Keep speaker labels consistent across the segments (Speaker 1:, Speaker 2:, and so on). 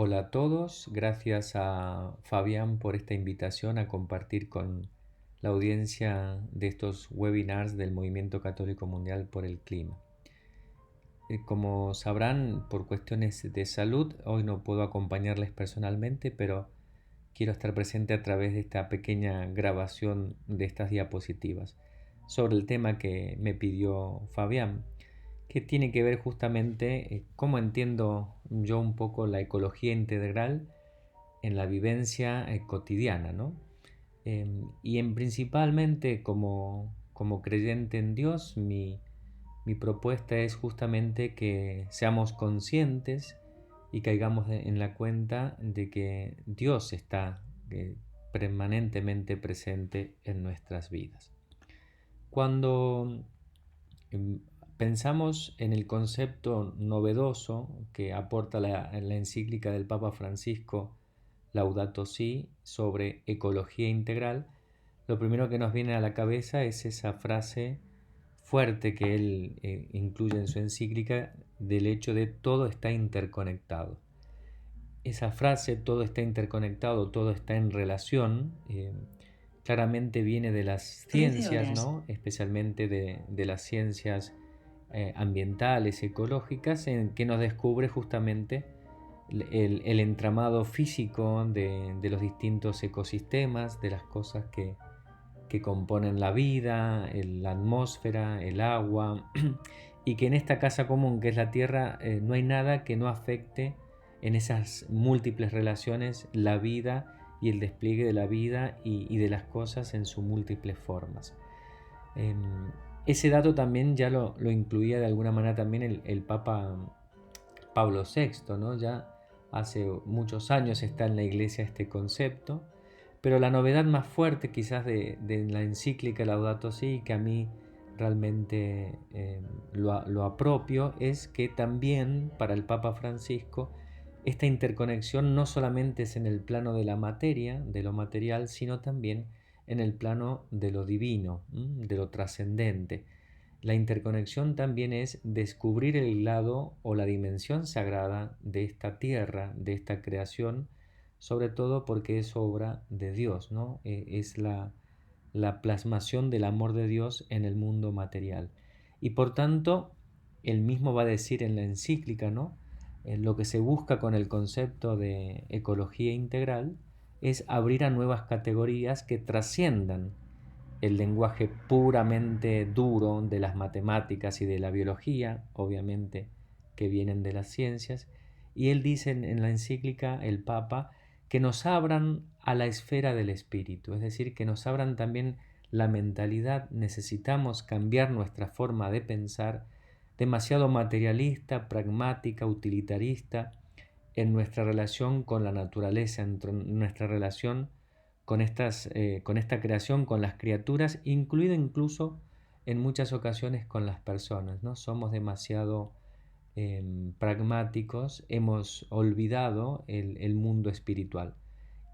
Speaker 1: Hola a todos, gracias a Fabián por esta invitación a compartir con la audiencia de estos webinars del Movimiento Católico Mundial por el Clima. Como sabrán, por cuestiones de salud, hoy no puedo acompañarles personalmente, pero quiero estar presente a través de esta pequeña grabación de estas diapositivas sobre el tema que me pidió Fabián, que tiene que ver justamente cómo entiendo yo un poco la ecología integral en la vivencia cotidiana, ¿no? Y en principalmente como creyente en Dios, mi propuesta es justamente que seamos conscientes y caigamos en la cuenta de que Dios está permanentemente presente en nuestras vidas. Cuando em, pensamos en el concepto novedoso que aporta la encíclica del Papa Francisco Laudato Si sobre ecología integral, lo primero que nos viene a la cabeza es esa frase fuerte que él incluye en su encíclica del hecho de todo está interconectado. Esa frase, todo está interconectado, todo está en relación, claramente viene de las ciencias, ¿no? Especialmente de las ciencias ambientales, ecológicas, en que nos descubre justamente el entramado físico de los distintos ecosistemas, de las cosas que componen la vida, la atmósfera, el agua, y que en esta casa común que es la Tierra no hay nada que no afecte en esas múltiples relaciones la vida y el despliegue de la vida y de las cosas en sus múltiples formas. Eh, Ese dato también ya lo incluía de alguna manera también el Papa Pablo VI, ¿no? Ya hace muchos años está en la Iglesia este concepto, pero la novedad más fuerte quizás de la encíclica Laudato Si, que a mí realmente lo apropio, es que también para el Papa Francisco esta interconexión no solamente es en el plano de la materia, de lo material, sino también en el plano de lo divino, de lo trascendente. La interconexión también es descubrir el lado o la dimensión sagrada de esta tierra, de esta creación, sobre todo porque es obra de Dios, ¿no? Es la plasmación del amor de Dios en el mundo material. Y por tanto, él mismo va a decir en la encíclica, ¿no? Lo que se busca con el concepto de ecología integral es abrir a nuevas categorías que trasciendan el lenguaje puramente duro de las matemáticas y de la biología, obviamente que vienen de las ciencias, y él dice en la encíclica, el Papa, que nos abran a la esfera del espíritu, es decir, que nos abran también la mentalidad. Necesitamos cambiar nuestra forma de pensar, demasiado materialista, pragmática, utilitarista, en nuestra relación con la naturaleza, en nuestra relación con esta creación, con las criaturas, incluido incluso en muchas ocasiones con las personas, ¿no? Somos demasiado pragmáticos, hemos olvidado el mundo espiritual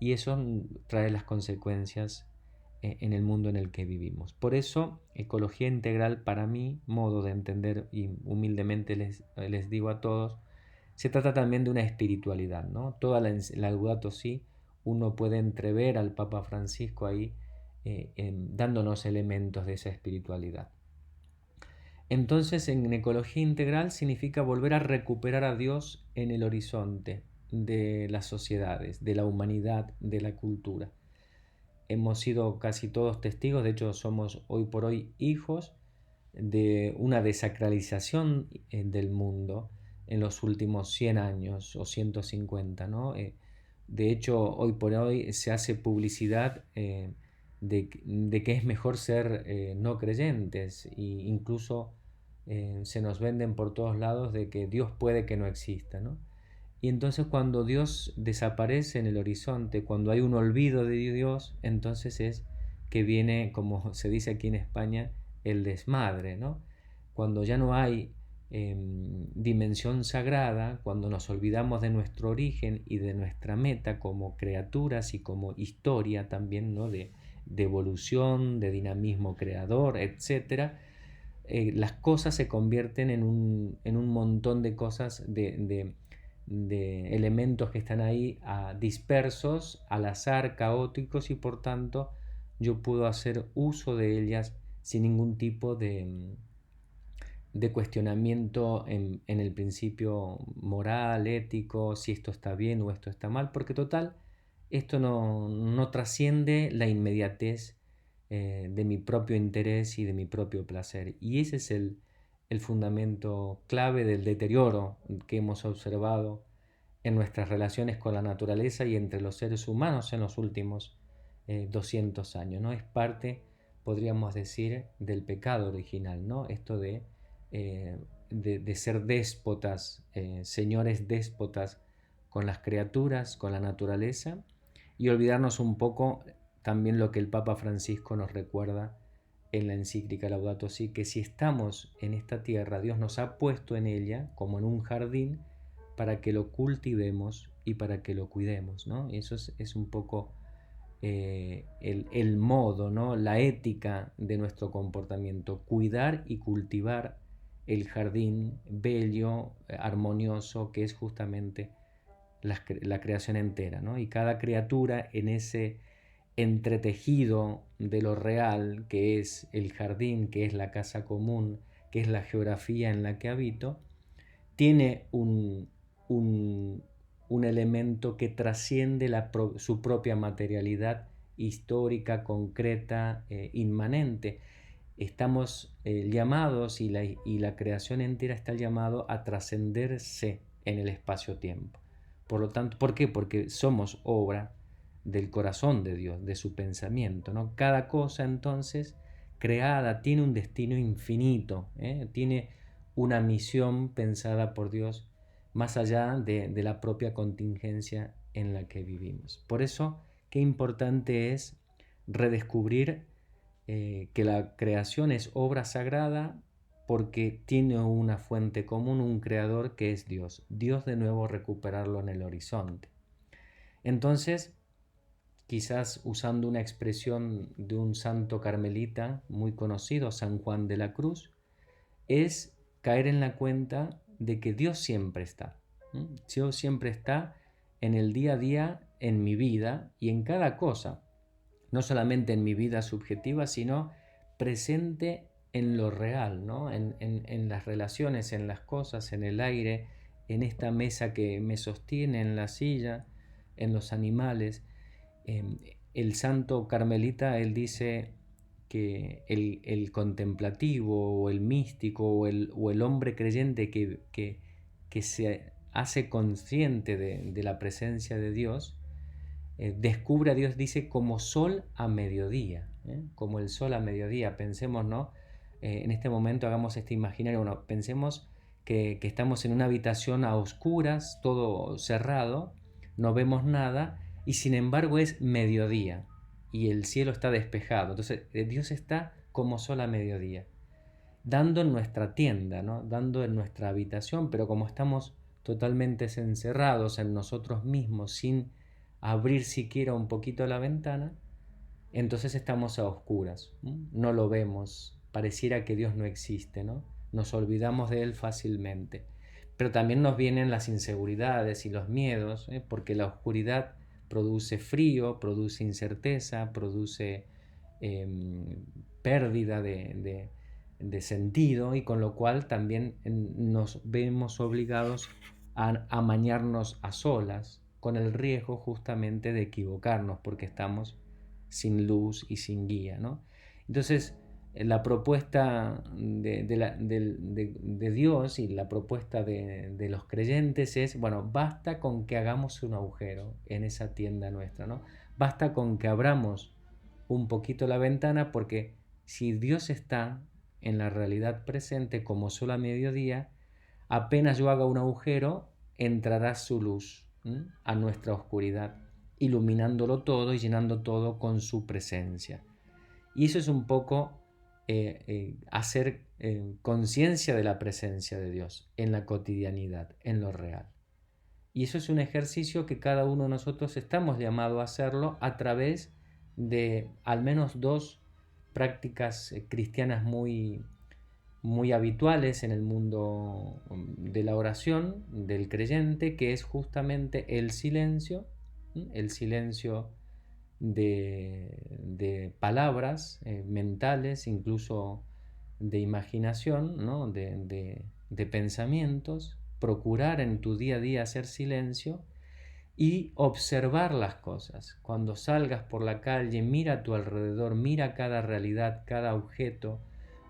Speaker 1: y eso trae las consecuencias en el mundo en el que vivimos. Por eso, ecología integral para mí, modo de entender, y humildemente les digo a todos, se trata también de una espiritualidad, ¿no? Toda la Laudato Si, uno puede entrever al Papa Francisco ahí dándonos elementos de esa espiritualidad. Entonces, en ecología integral significa volver a recuperar a Dios en el horizonte de las sociedades, de la humanidad, de la cultura. Hemos sido casi todos testigos, de hecho somos hoy por hoy hijos de una desacralización del mundo en los últimos 100 años o 150, ¿no? De hecho, hoy por hoy se hace publicidad de que es mejor ser no creyentes e incluso se nos venden por todos lados de que Dios puede que no exista, ¿no? Y entonces cuando Dios desaparece en el horizonte, cuando hay un olvido de Dios, entonces es que viene, como se dice aquí en España, el desmadre, ¿no? Cuando ya no hay dimensión sagrada, cuando nos olvidamos de nuestro origen y de nuestra meta como criaturas y como historia también, ¿no? De evolución, de dinamismo creador, etcétera, las cosas se convierten en un montón de cosas de elementos que están ahí dispersos, al azar, caóticos, y por tanto yo puedo hacer uso de ellas sin ningún tipo de cuestionamiento en el principio moral, ético, si esto está bien o esto está mal, porque total, esto no trasciende la inmediatez de mi propio interés y de mi propio placer. Y ese es el fundamento clave del deterioro que hemos observado en nuestras relaciones con la naturaleza y entre los seres humanos en los últimos 200 años, ¿no? Es parte, podríamos decir, del pecado original, ¿no? Esto de ser déspotas, señores déspotas con las criaturas, con la naturaleza, y olvidarnos un poco también lo que el Papa Francisco nos recuerda en la encíclica Laudato Si, que si estamos en esta tierra, Dios nos ha puesto en ella como en un jardín para que lo cultivemos y para que lo cuidemos, ¿no? Y eso es un poco el modo, ¿no? La ética de nuestro comportamiento, cuidar y cultivar el jardín bello, armonioso, que es justamente la creación entera, ¿no? Y cada criatura en ese entretejido de lo real, que es el jardín, que es la casa común, que es la geografía en la que habito, tiene un elemento que trasciende su propia materialidad histórica, concreta, inmanente. Estamos llamados, y la creación entera está llamado a trascenderse en el espacio-tiempo. Por lo tanto, ¿por qué? Porque somos obra del corazón de Dios, de su pensamiento, ¿no? Cada cosa entonces creada tiene un destino infinito, tiene una misión pensada por Dios más allá de la propia contingencia en la que vivimos. Por eso, qué importante es redescubrir que la creación es obra sagrada porque tiene una fuente común, un creador que es Dios. Dios, de nuevo, recuperarlo en el horizonte. Entonces, quizás usando una expresión de un santo carmelita muy conocido, San Juan de la Cruz, es caer en la cuenta de que Dios siempre está. Dios siempre está en el día a día, en mi vida y en cada cosa. No solamente en mi vida subjetiva, sino presente en lo real, ¿no? En las relaciones, en las cosas, en el aire, en esta mesa que me sostiene, en la silla, en los animales. El santo carmelita, él dice que el contemplativo o el místico o el hombre creyente que se hace consciente de la presencia de Dios, descubre a Dios, dice, como sol a mediodía, como el sol a mediodía. Pensemos, ¿no? En este momento hagamos este imaginario, bueno, pensemos que estamos en una habitación a oscuras, todo cerrado, no vemos nada, y sin embargo es mediodía y el cielo está despejado. Entonces Dios está como sol a mediodía, dando en nuestra tienda, ¿no? Dando en nuestra habitación, pero como estamos totalmente encerrados en nosotros mismos, sin abrir siquiera un poquito la ventana, entonces estamos a oscuras, no lo vemos, pareciera que Dios no existe, ¿no? Nos olvidamos de Él fácilmente. Pero también nos vienen las inseguridades y los miedos, porque la oscuridad produce frío, produce incerteza, produce pérdida de sentido, y con lo cual también nos vemos obligados a amañarnos a solas, con el riesgo justamente de equivocarnos porque estamos sin luz y sin guía, ¿no? Entonces, la propuesta de Dios y la propuesta de los creyentes es, bueno, basta con que hagamos un agujero en esa tienda nuestra, ¿no? Basta con que abramos un poquito la ventana, porque si Dios está en la realidad presente como sol a mediodía, apenas yo haga un agujero, entrará su luz a nuestra oscuridad, iluminándolo todo y llenando todo con su presencia. Y eso es un poco hacer conciencia de la presencia de Dios en la cotidianidad, en lo real. Y eso es un ejercicio que cada uno de nosotros estamos llamados a hacerlo a través de al menos dos prácticas cristianas muy muy habituales en el mundo de la oración del creyente, que es justamente el silencio de palabras mentales, incluso de imaginación, ¿no? de pensamientos, procurar en tu día a día hacer silencio y observar las cosas. Cuando salgas por la calle, mira a tu alrededor, mira cada realidad, cada objeto,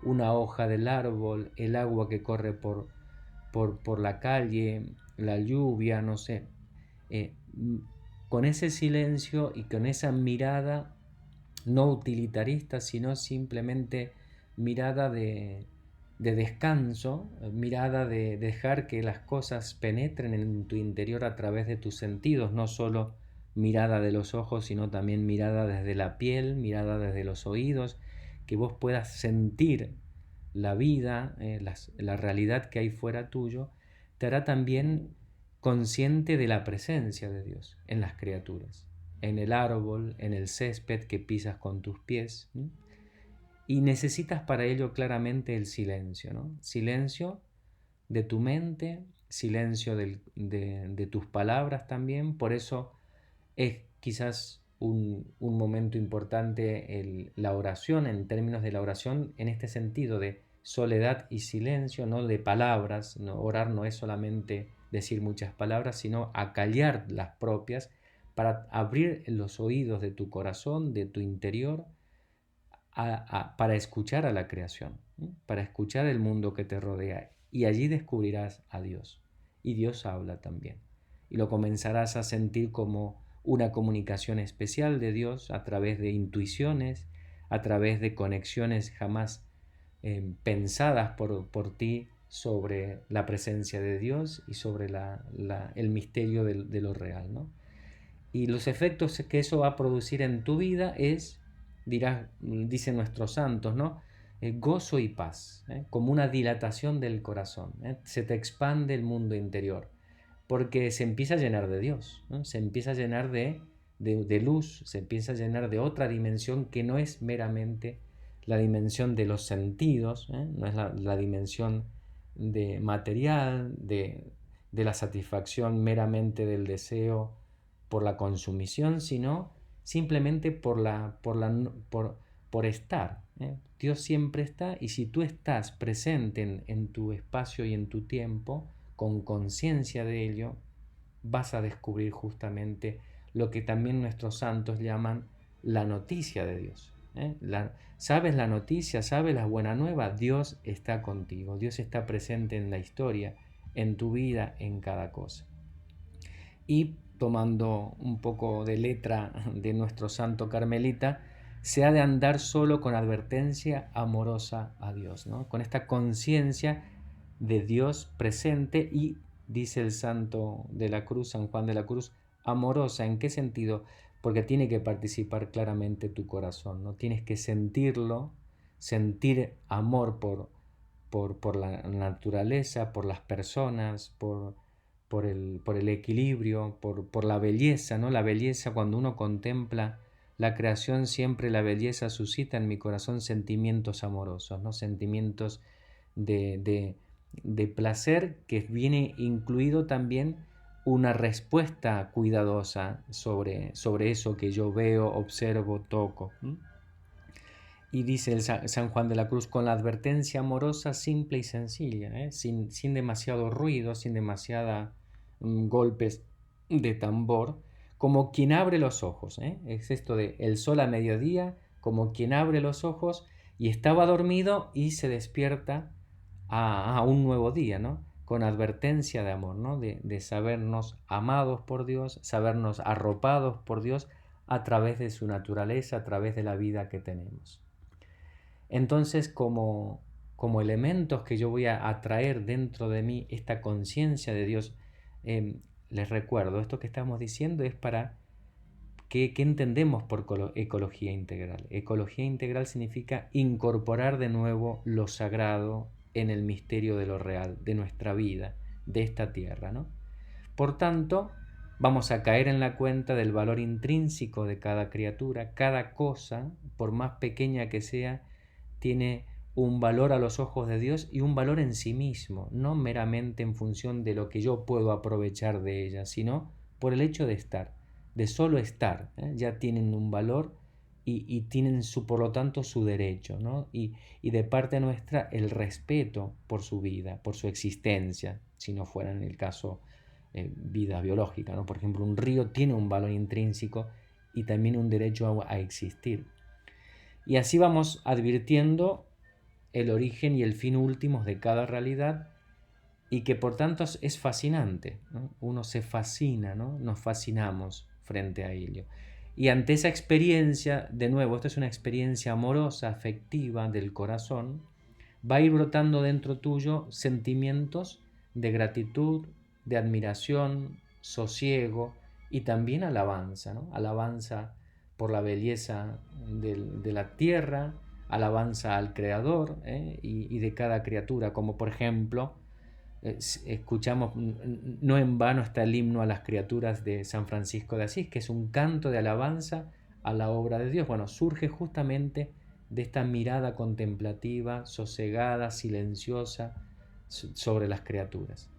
Speaker 1: una hoja del árbol, el agua que corre por la calle, la lluvia, no sé. Con ese silencio y con esa mirada no utilitarista, sino simplemente mirada de descanso, mirada de dejar que las cosas penetren en tu interior a través de tus sentidos, no solo mirada de los ojos, sino también mirada desde la piel, mirada desde los oídos, que vos puedas sentir la vida, la realidad que hay fuera tuyo, te hará también consciente de la presencia de Dios en las criaturas, en el árbol, en el césped que pisas con tus pies. Y necesitas para ello claramente el silencio, ¿no? Silencio de tu mente, silencio de tus palabras también. Por eso es quizás un momento importante la oración, en términos de la oración, en este sentido de soledad y silencio, no de palabras. No, orar no es solamente decir muchas palabras, sino acallar las propias para abrir los oídos de tu corazón, de tu interior, para escuchar a la creación, para escuchar el mundo que te rodea, y allí descubrirás a Dios, y Dios habla también, y lo comenzarás a sentir como una comunicación especial de Dios a través de intuiciones, a través de conexiones jamás pensadas por ti sobre la presencia de Dios y sobre el misterio de lo real, ¿no? Y los efectos que eso va a producir en tu vida es, dicen nuestros santos, ¿no? Gozo y paz, como una dilatación del corazón. Se te expande el mundo interior, porque se empieza a llenar de Dios, ¿no? Se empieza a llenar de luz, se empieza a llenar de otra dimensión que no es meramente la dimensión de los sentidos, no es la dimensión de material, de la satisfacción meramente del deseo por la consumición, sino simplemente por estar. Dios siempre está, y si tú estás presente en tu espacio y en tu tiempo, con conciencia de ello, vas a descubrir justamente lo que también nuestros santos llaman la noticia de Dios. ¿Sabes la noticia? ¿Sabes la buena nueva? Dios está contigo, Dios está presente en la historia, en tu vida, en cada cosa. Y tomando un poco de letra de nuestro santo carmelita, se ha de andar solo con advertencia amorosa a Dios, ¿no? Con esta conciencia de Dios presente y, dice el santo de la cruz, San Juan de la Cruz, amorosa. ¿En qué sentido? Porque tiene que participar claramente tu corazón, ¿no? Tienes que sentirlo, sentir amor por la naturaleza, por las personas, por el equilibrio, por la belleza, ¿no? La belleza, cuando uno contempla la creación, siempre la belleza suscita en mi corazón sentimientos amorosos, ¿no? Sentimientos de placer, que viene incluido también una respuesta cuidadosa sobre eso que yo veo, observo, toco. Y dice el San Juan de la Cruz, con la advertencia amorosa, simple y sencilla, sin demasiado ruido, sin demasiada golpes de tambor, como quien abre los ojos. Es esto de el sol a mediodía, como quien abre los ojos y estaba dormido y se despierta a un nuevo día, ¿no? Con advertencia de amor, ¿no? De sabernos amados por Dios, sabernos arropados por Dios a través de su naturaleza, a través de la vida que tenemos. Entonces, como elementos que yo voy a atraer dentro de mí esta conciencia de Dios, les recuerdo, esto que estamos diciendo es para ¿qué entendemos por ecología integral? Ecología integral significa incorporar de nuevo lo sagrado en el misterio de lo real, de nuestra vida, de esta tierra, ¿no? Por tanto, vamos a caer en la cuenta del valor intrínseco de cada criatura. Cada cosa, por más pequeña que sea, tiene un valor a los ojos de Dios y un valor en sí mismo, no meramente en función de lo que yo puedo aprovechar de ella, sino por el hecho de estar, de solo estar, ya tienen un valor y tienen por lo tanto su derecho, ¿no? Y de parte nuestra el respeto por su vida, por su existencia, si no fuera en el caso vida biológica, ¿no? Por ejemplo, un río tiene un valor intrínseco y también un derecho a existir. Y así vamos advirtiendo el origen y el fin últimos de cada realidad y que por tanto es fascinante, ¿no? Uno se fascina, ¿no? Nos fascinamos frente a ello. Y ante esa experiencia, de nuevo, esta es una experiencia amorosa, afectiva del corazón, va a ir brotando dentro tuyo sentimientos de gratitud, de admiración, sosiego y también alabanza, ¿no? Alabanza por la belleza de la tierra, alabanza al Creador y de cada criatura, como por ejemplo escuchamos, no en vano está el himno a las criaturas de San Francisco de Asís, que es un canto de alabanza a la obra de Dios. Bueno, surge justamente de esta mirada contemplativa, sosegada, silenciosa sobre las criaturas.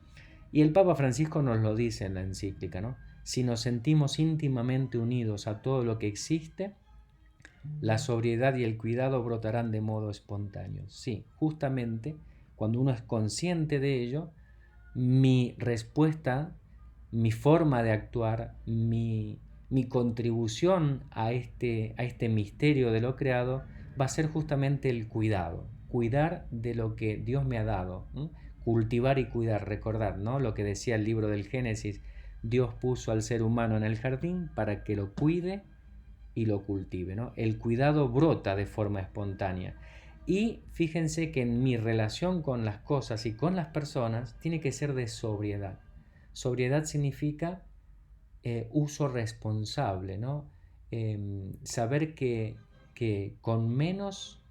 Speaker 1: Y el Papa Francisco nos lo dice en la encíclica, ¿no? Si nos sentimos íntimamente unidos a todo lo que existe, la sobriedad y el cuidado brotarán de modo espontáneo. Sí, justamente cuando uno es consciente de ello, mi respuesta, mi forma de actuar, mi contribución a este misterio de lo creado va a ser justamente el cuidado, cuidar de lo que Dios me ha dado, ¿no? Cultivar y cuidar, recordar, ¿no? Lo que decía el libro del Génesis, Dios puso al ser humano en el jardín para que lo cuide y lo cultive, ¿no? El cuidado brota de forma espontánea. Y fíjense que en mi relación con las cosas y con las personas tiene que ser de sobriedad. Sobriedad significa uso responsable, ¿no? Saber que con menos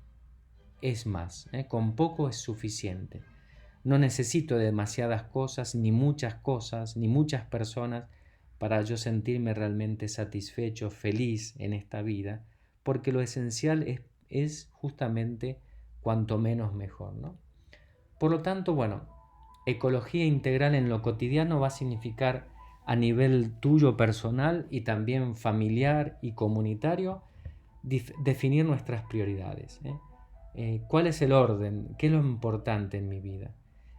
Speaker 1: es más, con poco es suficiente. No necesito de demasiadas cosas, ni muchas personas para yo sentirme realmente satisfecho, feliz en esta vida, porque lo esencial es justamente cuanto menos mejor, ¿no? Por lo tanto, bueno, ecología integral en lo cotidiano va a significar a nivel tuyo personal y también familiar y comunitario definir nuestras prioridades. ¿Cuál es el orden? ¿Qué es lo importante en mi vida?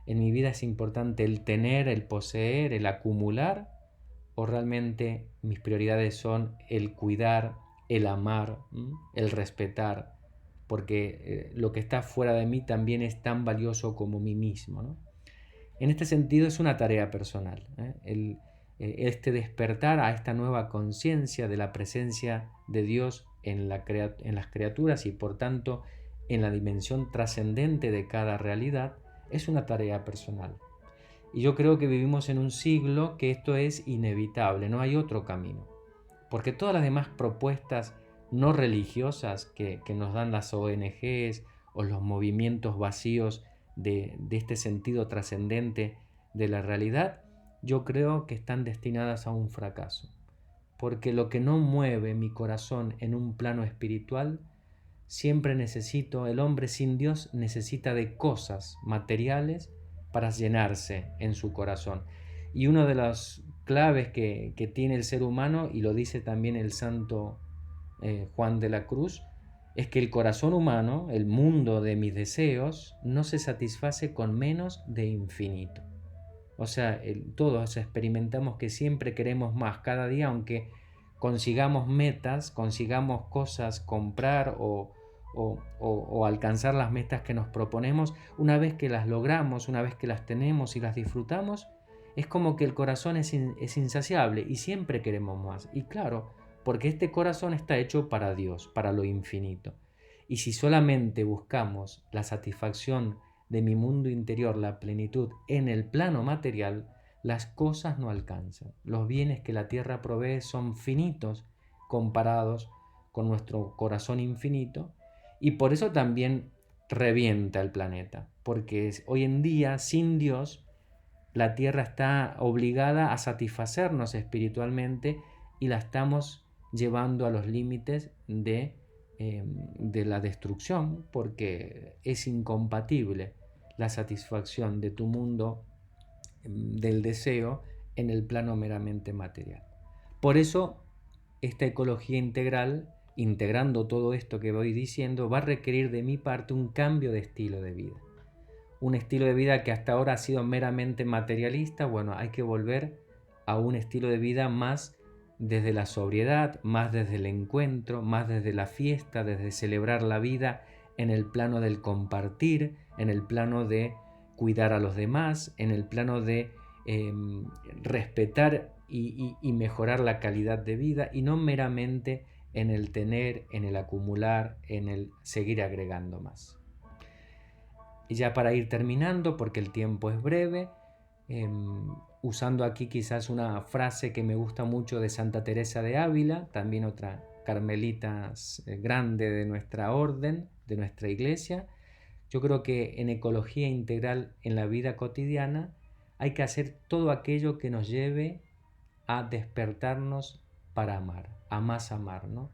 Speaker 1: ¿En mi vida es importante el tener, el poseer, el acumular? ¿O realmente mis prioridades son el cuidar, el amar, el respetar? Porque lo que está fuera de mí también es tan valioso como mí mismo, ¿no? En este sentido es una tarea personal, este despertar a esta nueva conciencia de la presencia de Dios en las criaturas y por tanto en la dimensión trascendente de cada realidad es una tarea personal. Y yo creo que vivimos en un siglo que esto es inevitable, no hay otro camino. Porque todas las demás propuestas no religiosas que nos dan las ONGs o los movimientos vacíos de este sentido trascendente de la realidad, yo creo que están destinadas a un fracaso. Porque lo que no mueve mi corazón en un plano espiritual, siempre el hombre sin Dios necesita de cosas materiales para llenarse en su corazón. Y una de las claves que tiene el ser humano, y lo dice también el santo Juan de la Cruz, es que el corazón humano, el mundo de mis deseos, no se satisface con menos de infinito. O sea, todos experimentamos que siempre queremos más cada día, aunque consigamos metas, consigamos cosas, comprar o alcanzar las metas que nos proponemos. Una vez que las logramos, una vez que las tenemos y las disfrutamos, es como que el corazón es insaciable y siempre queremos más. Y claro, porque este corazón está hecho para Dios, para lo infinito. Y si solamente buscamos la satisfacción de mi mundo interior, la plenitud en el plano material, las cosas no alcanzan. Los bienes que la tierra provee son finitos comparados con nuestro corazón infinito, y por eso también revienta el planeta, porque hoy en día sin Dios la tierra está obligada a satisfacernos espiritualmente y la estamos llevando a los límites de de la destrucción, porque es incompatible la satisfacción de tu mundo del deseo en el plano meramente material. Por eso, esta ecología integral, integrando todo esto que voy diciendo, va a requerir de mi parte un cambio de estilo de vida. Un estilo de vida que hasta ahora ha sido meramente materialista, bueno, hay que volver a un estilo de vida más desde la sobriedad, más desde el encuentro, más desde la fiesta, desde celebrar la vida en el plano del compartir, en el plano de cuidar a los demás, en el plano de respetar y mejorar la calidad de vida, y no meramente en el tener, en el acumular, en el seguir agregando más. Y ya para ir terminando, porque el tiempo es breve, usando aquí quizás una frase que me gusta mucho de Santa Teresa de Ávila, también otra carmelita grande de nuestra orden, de nuestra iglesia. Yo creo que en ecología integral en la vida cotidiana hay que hacer todo aquello que nos lleve a despertarnos para amar, a más amar, ¿no?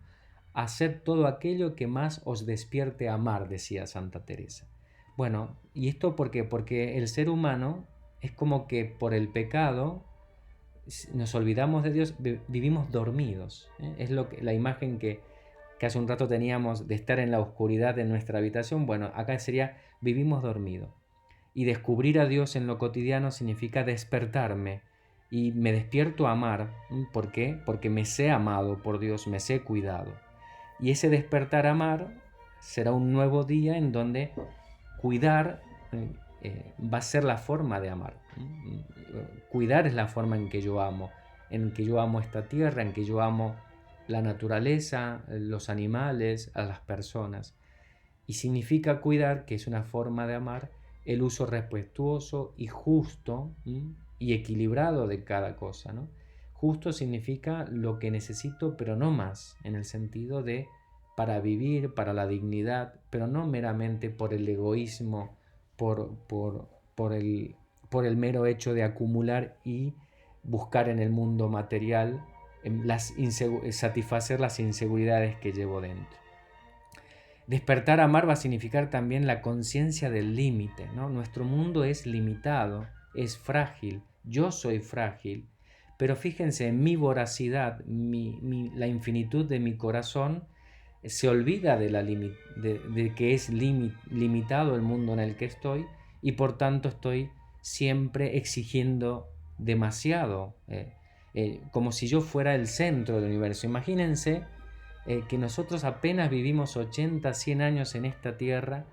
Speaker 1: Hacer todo aquello que más os despierte a amar, decía Santa Teresa. Bueno, ¿y esto por qué? Porque el ser humano es como que por el pecado nos olvidamos de Dios, vivimos dormidos. Es la imagen que hace un rato teníamos de estar en la oscuridad de nuestra habitación. Bueno, acá sería vivimos dormidos. Y descubrir a Dios en lo cotidiano significa despertarme. Y me despierto a amar. ¿Por qué? Porque me sé amado por Dios, me sé cuidado. Y ese despertar a amar será un nuevo día en donde cuidar va a ser la forma de amar. Cuidar es la forma en que yo amo esta tierra, en que yo amo la naturaleza, los animales, a las personas. Y significa cuidar, que es una forma de amar, el uso respetuoso y justo y equilibrado de cada cosa, ¿no? Justo significa lo que necesito, pero no más, en el sentido de para vivir, para la dignidad, pero no meramente por el egoísmo, por el mero hecho de acumular y buscar en el mundo material satisfacer las inseguridades que llevo dentro. Despertar a amar va a significar también la conciencia del límite, ¿no? Nuestro mundo es limitado, es frágil, yo soy frágil, pero fíjense, en mi voracidad, la infinitud de mi corazón se olvida de que es limitado el mundo en el que estoy, y por tanto estoy siempre exigiendo demasiado, como si yo fuera el centro del universo. Imagínense que nosotros apenas vivimos 80, 100 años en esta tierra,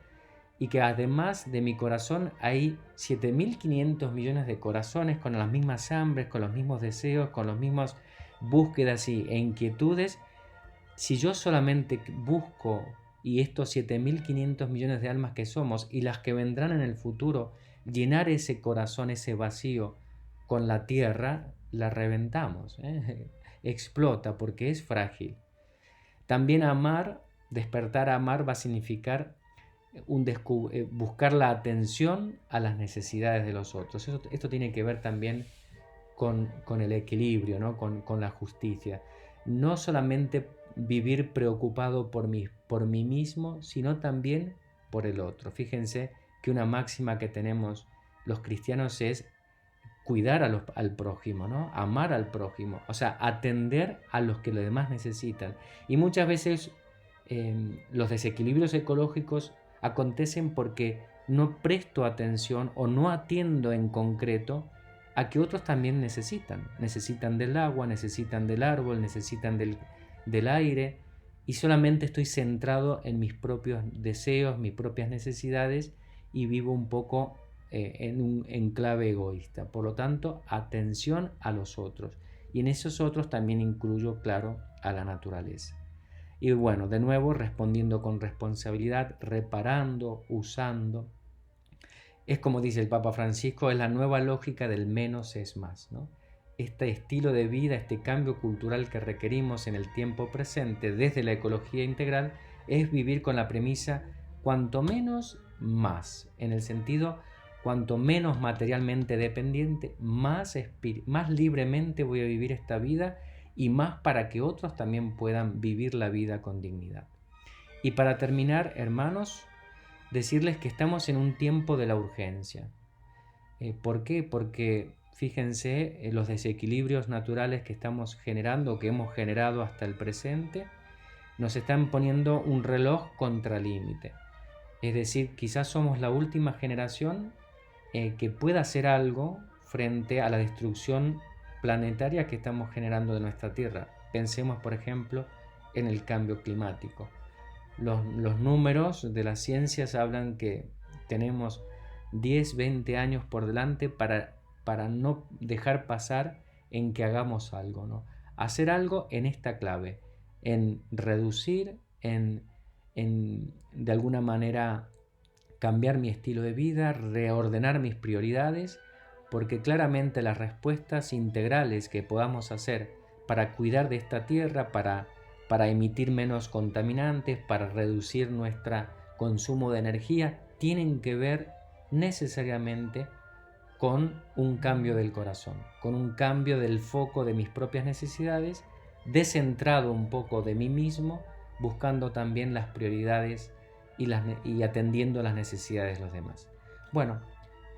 Speaker 1: y que además de mi corazón hay 7.500 millones de corazones con las mismas hambres, con los mismos deseos, con las mismas búsquedas e inquietudes. Si yo solamente busco, y estos 7.500 millones de almas que somos y las que vendrán en el futuro, llenar ese corazón, ese vacío con la tierra, la reventamos, explota porque es frágil. También amar, despertar a amar, va a significar buscar la atención a las necesidades de los otros. Esto tiene que ver también con el equilibrio, ¿no? con la justicia. No solamente vivir preocupado por mí mismo, sino también por el otro. Fíjense que una máxima que tenemos los cristianos es cuidar al prójimo, ¿no? Amar al prójimo, o sea, atender a los que los demás necesitan. Y muchas veces los desequilibrios ecológicos acontecen porque no presto atención o no atiendo en concreto a que otros también necesitan del agua, necesitan del árbol, necesitan del aire, y solamente estoy centrado en mis propios deseos, mis propias necesidades, y vivo un poco en un enclave egoísta. Por lo tanto, atención a los otros, y en esos otros también incluyo, claro, a la naturaleza. Y bueno, de nuevo, respondiendo con responsabilidad, reparando, usando. Es como dice el Papa Francisco, es la nueva lógica del menos es más, ¿no? Este estilo de vida, este cambio cultural que requerimos en el tiempo presente desde la ecología integral, es vivir con la premisa cuanto menos más, en el sentido cuanto menos materialmente dependiente, más libremente voy a vivir esta vida, y más para que otros también puedan vivir la vida con dignidad. Y para terminar, hermanos, decirles que estamos en un tiempo de la urgencia. ¿Por qué? Porque fíjense los desequilibrios naturales que estamos generando, que hemos generado hasta el presente, nos están poniendo un reloj contra límite. Es decir, quizás somos la última generación que pueda hacer algo frente a la destrucción planetaria que estamos generando de nuestra Tierra. Pensemos, por ejemplo, en el cambio climático. Los números de las ciencias hablan que tenemos 10, 20 años por delante para no dejar pasar en que hagamos algo, ¿no? Hacer algo en esta clave, en reducir, en de alguna manera cambiar mi estilo de vida, reordenar mis prioridades, porque claramente las respuestas integrales que podamos hacer para cuidar de esta tierra, para emitir menos contaminantes, para reducir nuestro consumo de energía, tienen que ver necesariamente con un cambio del corazón, con un cambio del foco de mis propias necesidades, descentrado un poco de mí mismo, buscando también las prioridades y atendiendo las necesidades de los demás. Bueno,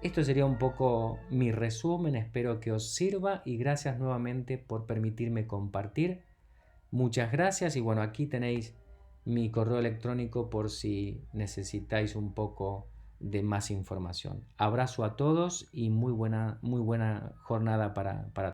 Speaker 1: esto sería un poco mi resumen, espero que os sirva y gracias nuevamente por permitirme compartir. Muchas gracias y bueno, aquí tenéis mi correo electrónico por si necesitáis un poco de más información. Abrazo a todos y muy buena jornada para